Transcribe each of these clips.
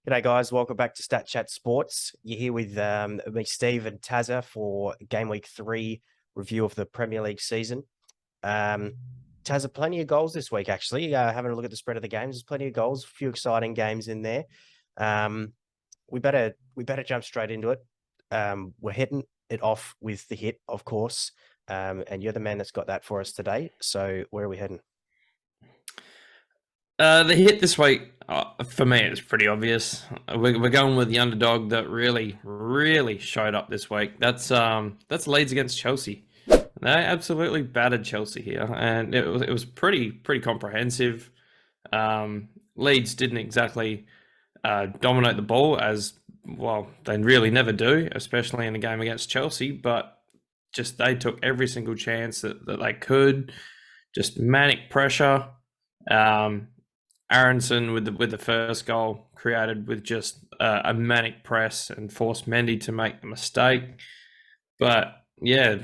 G'day, guys. Welcome back to Stat Chat Sports. You're here with me, Steve, and Tazza for Game Week 3 review of the Premier League season. Tazza, plenty of goals this week, actually. Having a look at the spread of the games, there's plenty of goals, a few exciting games in there. We better jump straight into it. We're hitting it off with the hit, of course, and you're the man that's got that for us today. So where are we heading? The hit this week, for me, it's pretty obvious. We're going with the underdog that really showed up this week. That's Leeds against Chelsea. They absolutely battered Chelsea here, and it was pretty comprehensive. Leeds didn't exactly dominate the ball, as well they really never do, especially in a game against Chelsea. But just they took every single chance that they could. Just manic pressure. Aronson with the first goal created with just a manic press and forced Mendy to make the mistake. But yeah,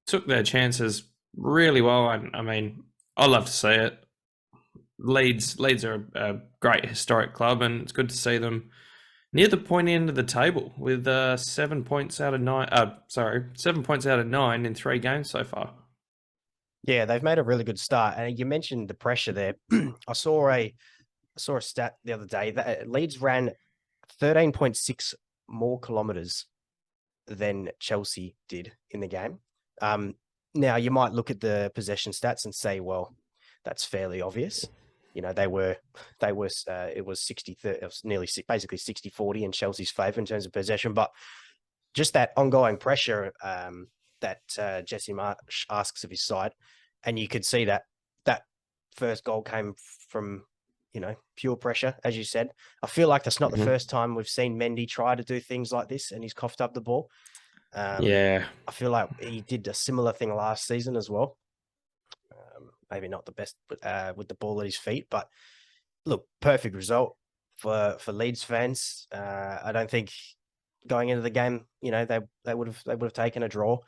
took their chances really well. I mean, I love to see it. Leeds are a great historic club, and it's good to see them near the pointy end of the table with 7 points out of 9. 7 points out of 9 in 3 games so far. Yeah, they've made a really good start. And you mentioned the pressure there. I saw a stat the other day that Leeds ran 13.6 more kilometers than Chelsea did in the game. Now you might look at the possession stats and say, well, that's fairly obvious. You know, it was 60, it was nearly basically 60-40 in Chelsea's favor in terms of possession, but just that ongoing pressure that Jesse Marsch asks of his side. And you could see that first goal came from, pure pressure, as you said. I feel like that's not the first time we've seen Mendy try to do things like this, and he's coughed up the ball. Yeah. I feel like he did a similar thing last season as well. Maybe not the best with the ball at his feet, but look, perfect result for Leeds fans. I don't think going into the game, they would have taken a draw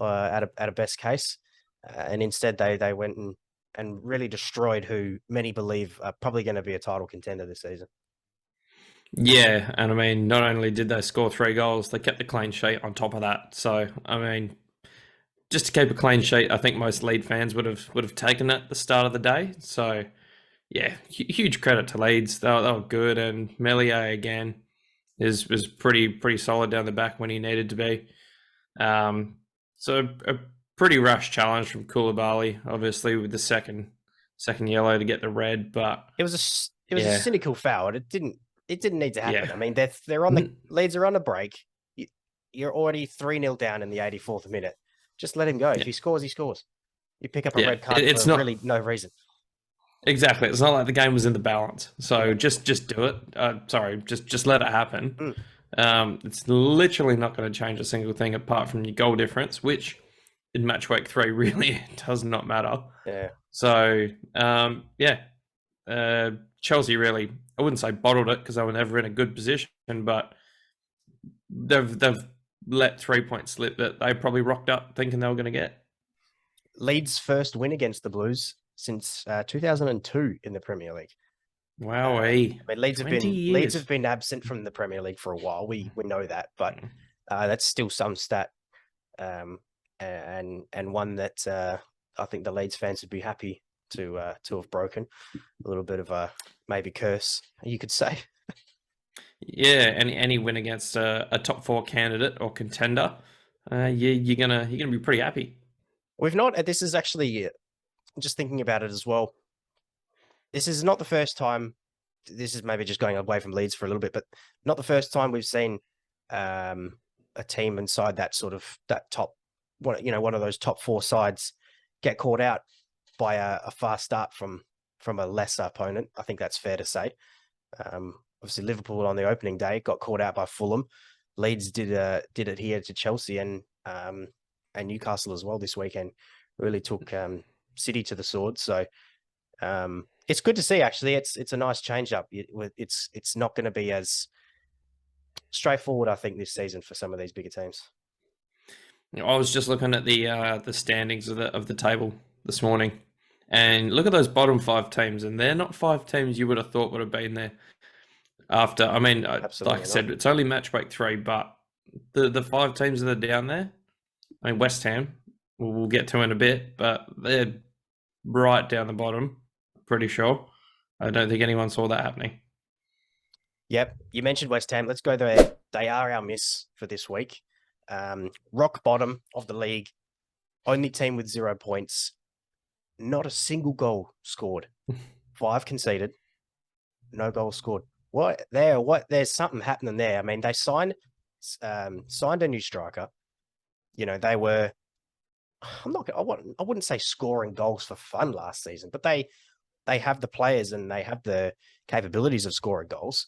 at a best case, and instead they went and really destroyed who many believe are probably going to be a title contender this season. Yeah, and I mean, not only did they score 3 goals, they kept the clean sheet on top of that. So, I mean, just to keep a clean sheet, I think most Leeds fans would have taken it at the start of the day. So, yeah, huge credit to Leeds. They were good, and Meslier again was pretty solid down the back when he needed to be. So a pretty rash challenge from Koulibaly, obviously with the second yellow to get the red, but it was a cynical foul. It didn't need to happen. Yeah. I mean, they're on the Leeds are on a break. You're already 3-0 down in the 84th minute. Just let him go. If he scores, he scores. You pick up a red card for really no reason. Exactly. It's not like the game was in the balance. So just do it. Just let it happen. It's literally not going to change a single thing apart from your goal difference, which in Matchweek 3 really does not matter. Yeah. So, Chelsea really, I wouldn't say bottled it because they were never in a good position, but they've let 3 points slip that they probably rocked up thinking they were going to get. Leeds' first win against the Blues since 2002 in the Premier League. Wow, I mean, Leeds have been absent from the Premier League for a while. We know that, but that's still some stat, and one that I think the Leeds fans would be happy to have broken. A little bit of a maybe curse, you could say. Yeah, any win against a top 4 candidate or contender, you're gonna be pretty happy. We've not. This is actually just thinking about it as well. This is not the first time. This is maybe just going away from Leeds for a little bit, but not the first time we've seen a team inside that top, one of those top 4 sides get caught out by a fast start from a lesser opponent. I think that's fair to say. Obviously, Liverpool on the opening day got caught out by Fulham. Leeds did it here to Chelsea and Newcastle as well this weekend. Really took City to the sword. So it's good to see. Actually, it's a nice change up. It's not going to be as straightforward, I think, this season for some of these bigger teams. I was just looking at the standings of the table this morning, and look at those bottom 5 teams, and they're not 5 teams you would have thought would have been there. After, I mean, like Absolutely I not. said, it's only Matchweek 3, but the 5 teams that are down there, I mean, West Ham, we'll get to in a bit, but they're right down the bottom, pretty sure. I don't think anyone saw that happening. Yep, you mentioned West Ham. Let's go there. They are our miss for this week. Rock bottom of the league, only team with 0 points, not a single goal scored, 5 conceded, no goals scored. What there? What there's something happening there. I mean, they signed a new striker. You know, they were. I'm not. I wouldn't say scoring goals for fun last season, but they have the players and they have the capabilities of scoring goals.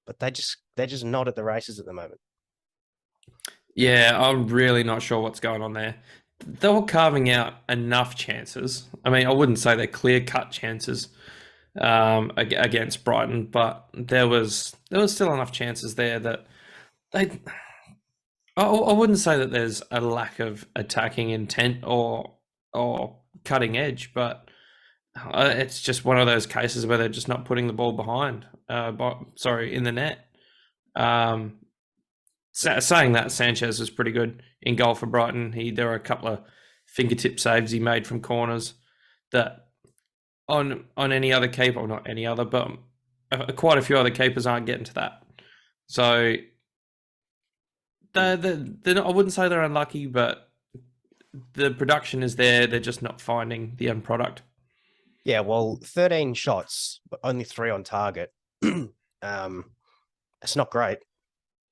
But they're just not at the races at the moment. Yeah, I'm really not sure what's going on there. They were carving out enough chances. I mean, I wouldn't say they're clear-cut chances against Brighton, but there was still enough chances there that they. I wouldn't say that there's a lack of attacking intent or cutting edge, but it's just one of those cases where they're just not putting the ball behind. In the net. Um, saying that, Sanchez was pretty good in goal for Brighton. There were a couple of fingertip saves he made from corners that on any other keeper, or not any other, but quite a few other keepers aren't getting to that. So they're not, I wouldn't say they're unlucky, but the production is there. They're just not finding the end product. Yeah, well, 13 shots, but only 3 on target. It's not great.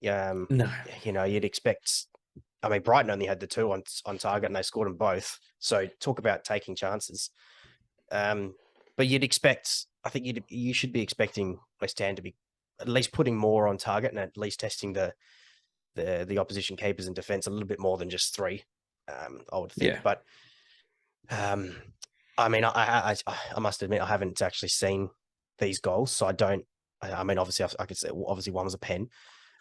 No. You know, you'd expect. I mean, Brighton only had the 2 on target, and they scored them both. So talk about taking chances. But you'd expect. I think you should be expecting West Ham to be at least putting more on target and at least testing the opposition keepers in defence a little bit more than just 3. I would think, Yeah. but I mean, I must admit I haven't actually seen these goals, so I don't. I mean, obviously, I could say obviously one was a pen.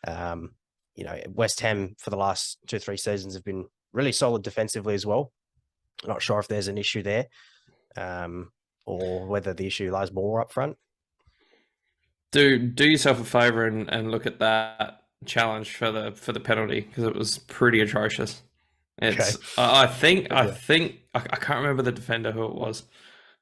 You know, West Ham for the last 2-3 seasons have been really solid defensively as well. I'm not sure if there's an issue there, or whether the issue lies more up front. Do yourself a favor and look at that challenge for the penalty, because it was pretty atrocious. It's Okay. I think Yeah. I can't remember the defender who it was,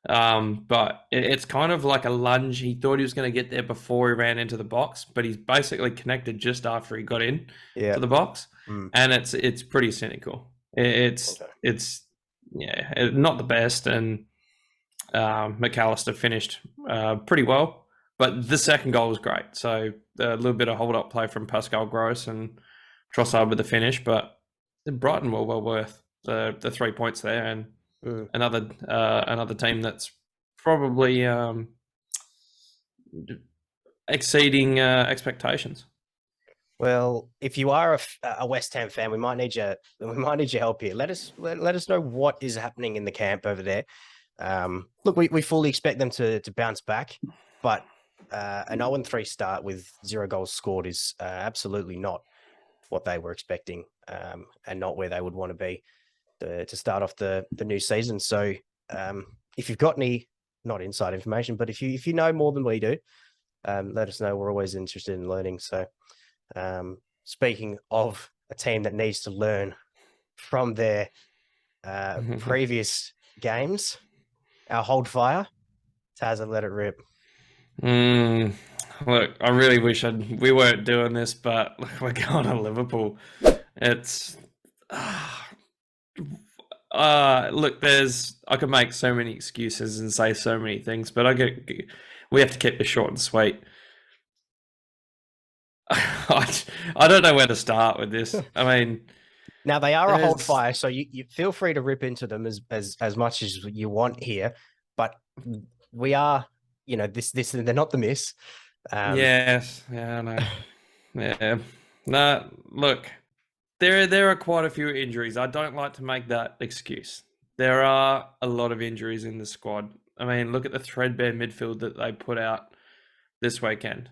but it's kind of like a lunge. He thought he was going to get there before he ran into the box, but he's basically connected just after he got in to the box, and it's pretty cynical. It's Okay. not the best, and McAllister finished pretty well, but the second goal was great. So a little bit of hold up play from Pascal Gross and Trossard with the finish, but Brighton were well worth the 3 points there, and another team that's probably exceeding expectations. Well, if you are a West Ham fan, we might need your help here. Let us know what is happening in the camp over there. Look, we fully expect them to bounce back, but an 0-3 start with 0 goals scored is absolutely not what they were expecting, and not where they would want to be to start off the new season. So, if you've got any, not inside information, but if you know more than we do, let us know. We're always interested in learning. So, speaking of a team that needs to learn from their previous games, our hold fire, Tazza, let it rip. Look, I really wish we weren't doing this, but look, we're going to Liverpool. It's look, I could make so many excuses and say so many things, but we have to keep this short and sweet. I don't know where to start with this. I mean, now they are a hold fire, so you feel free to rip into them as much as you want here, but we are, you know, this they're not the miss. Yes, yeah, I know. Yeah, no, look, there are quite a few injuries. I don't like to make that excuse. There are a lot of injuries in the squad. I mean, look at the threadbare midfield that they put out this weekend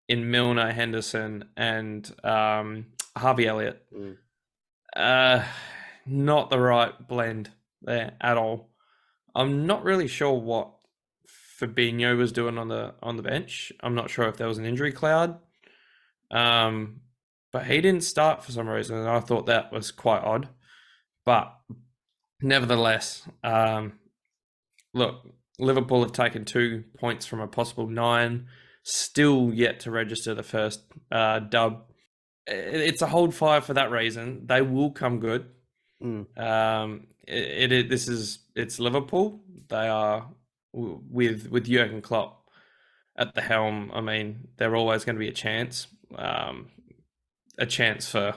in Milner, Henderson, and Harvey Elliott. Not the right blend there at all. I'm not really sure what Fabinho was doing on the bench. I'm not sure if there was an injury cloud, but he didn't start for some reason, and I thought that was quite odd. But nevertheless, look, Liverpool have taken 2 points from a possible 9, still yet to register the first dub. It's a hold fire for that reason. They will come good. It's Liverpool. They are with Jurgen Klopp at the helm. I mean, they're always going to be a chance for.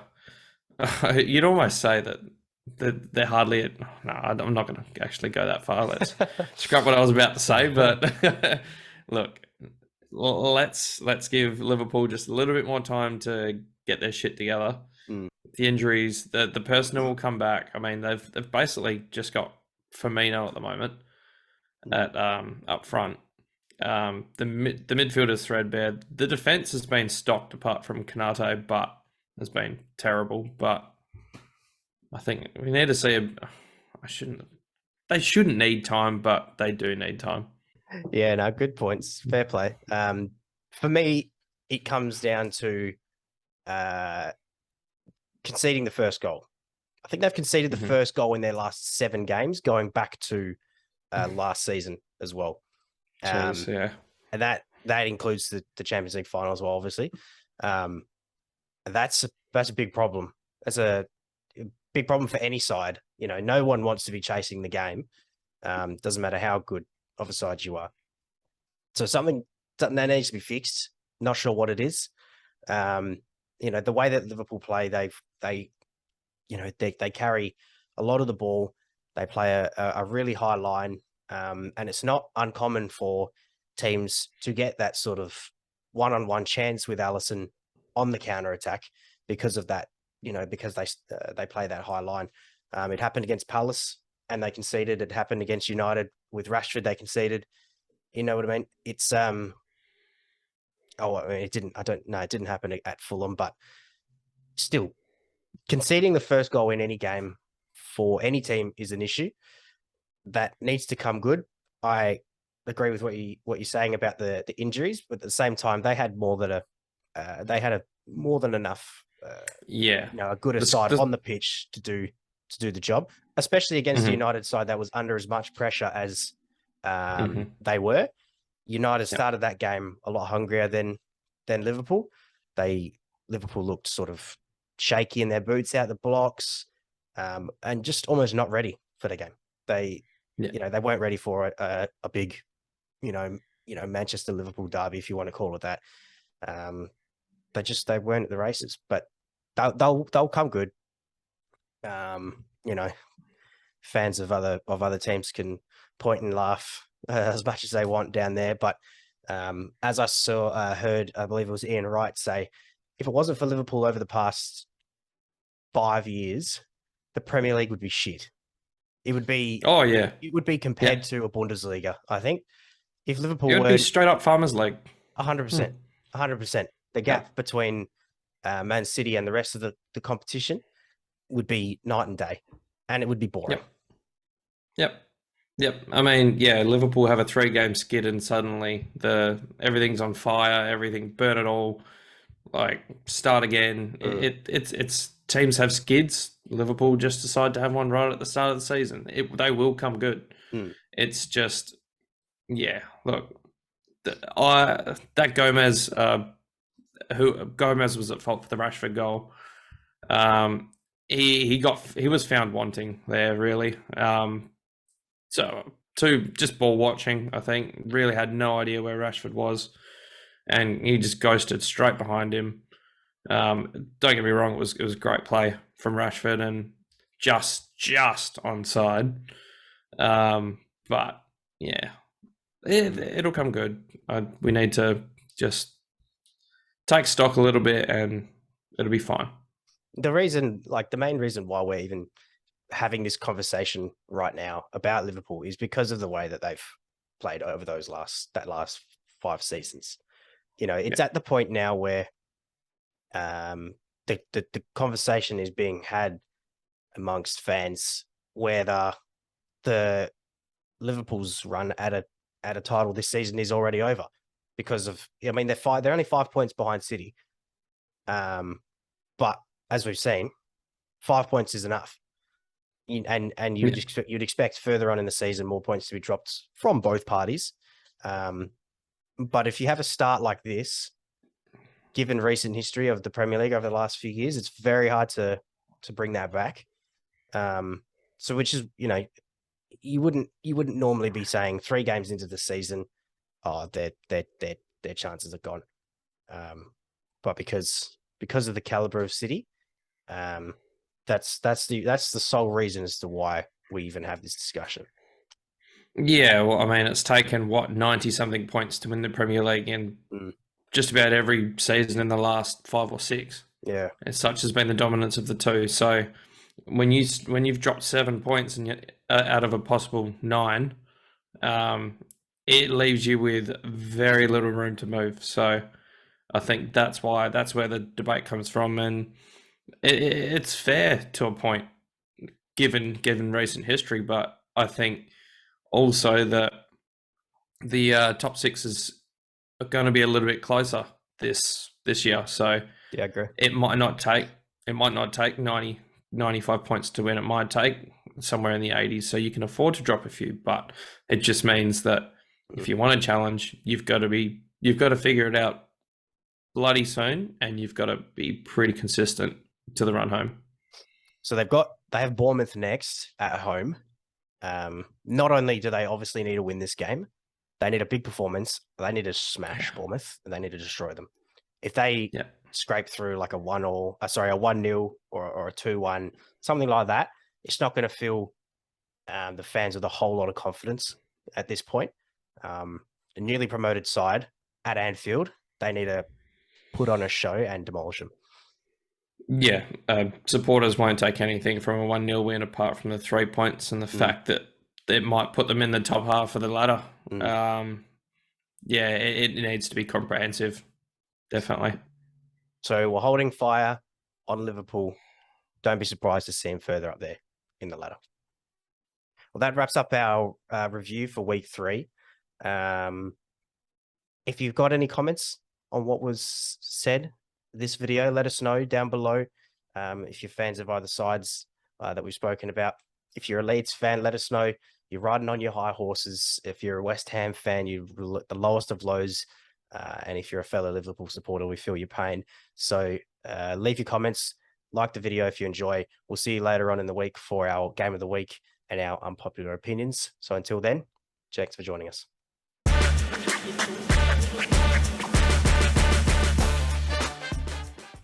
You'd almost say that they're hardly. No, I'm not going to actually go that far. Let's scrap what I was about to say. But look, let's give Liverpool just a little bit more time to get their shit together. The injuries, the personnel will come back. I mean, they've basically just got Firmino at the moment at up front. The midfield is threadbare. The defense has been stocked apart from Kanate, but has been terrible. But I think we need to see. They shouldn't need time, but they do need time. Yeah, no, good points. Fair play. For me, it comes down to conceding the first goal. I think they've conceded the first goal in their last 7 games, going back to last season as well. Jeez, yeah, and that includes the Champions League final as well, obviously. That's a big problem. That's a big problem for any side. You know, no one wants to be chasing the game. Doesn't matter how good of a side you are. So something that needs to be fixed. Not sure what it is. You know, the way that Liverpool play, they carry a lot of the ball. They play a really high line, and it's not uncommon for teams to get that sort of one-on-one chance with Alisson on the counter attack because of that. You know, because they play that high line. It happened against Palace and they conceded. It happened against United with Rashford. They conceded. You know what I mean? It's it didn't. I don't know. It didn't happen at Fulham, but still, conceding the first goal in any game for any team is an issue that needs to come good. I agree with what you're saying about the injuries, but at the same time, they had more than more than enough. A good side on the pitch to do the job, especially against the United side that was under as much pressure as they were. United started that game a lot hungrier than Liverpool. Liverpool looked sort of shaky in their boots out the blocks, and just almost not ready for the game. They weren't ready for a big, Manchester Liverpool derby, if you want to call it that. They weren't at the races, but they'll come good. Fans of other teams can point and laugh as much as they want down there, but as I heard, I believe it was Ian Wright say, if it wasn't for Liverpool over the past 5 years, the Premier League would be shit. It would be. Oh yeah. It would be compared to a Bundesliga. I think if Liverpool it would be straight up Farmers League. 100%, 100%. The gap between Man City and the rest of the competition would be night and day, and it would be boring. Yep. I mean, Liverpool have a 3-game skid and suddenly everything's on fire, everything burn it all, like start again. It's teams have skids. Liverpool just decide to have one right at the start of the season. They will come good. It's just, look, that Gomez, Gomez was at fault for the Rashford goal. He was found wanting there, really. So just ball watching, I think, really had no idea where Rashford was, and he just ghosted straight behind him. Don't get me wrong, it was great play from Rashford and just onside. But it'll come good. We need to just take stock a little bit, and it'll be fine. The main reason why we're even having this conversation right now about Liverpool is because of the way that they've played over that last 5 seasons. It's at the point now where the conversation is being had amongst fans whether the Liverpool's run at at a title this season is already over because of, I mean, they're only 5 points behind City. But as we've seen, 5 points is enough. And you'd expect further on in the season more points to be dropped from both parties. But if you have a start like this, given recent history of the Premier League over the last few years, it's very hard to bring that back. So which is, you wouldn't normally be saying 3 games into the season, oh, their chances are gone. But because of the caliber of City, that's the sole reason as to why we even have this discussion. Yeah, well, I mean, it's taken 90-something points to win the Premier League in just about every season in the last 5 or 6. Yeah, as such has been the dominance of the two. So when you've dropped 7 points and out of a possible 9, it leaves you with very little room to move. So I think that's where the debate comes from, and it's fair to a point, given recent history. But I think also that the top 6 are going to be a little bit closer this year. So yeah, I agree. It might not take 90, 95 points to win. It might take somewhere in the 80s, so you can afford to drop a few. But it just means that if you want to challenge, you've got to figure it out bloody soon, and you've got to be pretty consistent to the run home. So they have Bournemouth next at home. Not only do they obviously need to win this game, they need a big performance. They need to smash Bournemouth, and they need to destroy them. If they scrape through like a 1-0 or a 2-1, something like that, it's not going to fill the fans with a whole lot of confidence at this point. A newly promoted side at Anfield, they need to put on a show and demolish them. Yeah, supporters won't take anything from a 1-0 win apart from the 3 points and the fact that it might put them in the top half of the ladder. It needs to be comprehensive, definitely. So we're holding fire on Liverpool. Don't be surprised to see him further up there in the ladder. Well, that wraps up our review for week 3. If you've got any comments on what was said this video, let us know down below. If you're fans of either sides that we've spoken about, if you're a Leeds fan, let us know. You're riding on your high horses. If you're a West Ham fan, you're the lowest of lows. And if you're a fellow Liverpool supporter, we feel your pain. So leave your comments, like the video if you enjoy. We'll see you later on in the week for our game of the week and our unpopular opinions. So until then, thanks for joining us.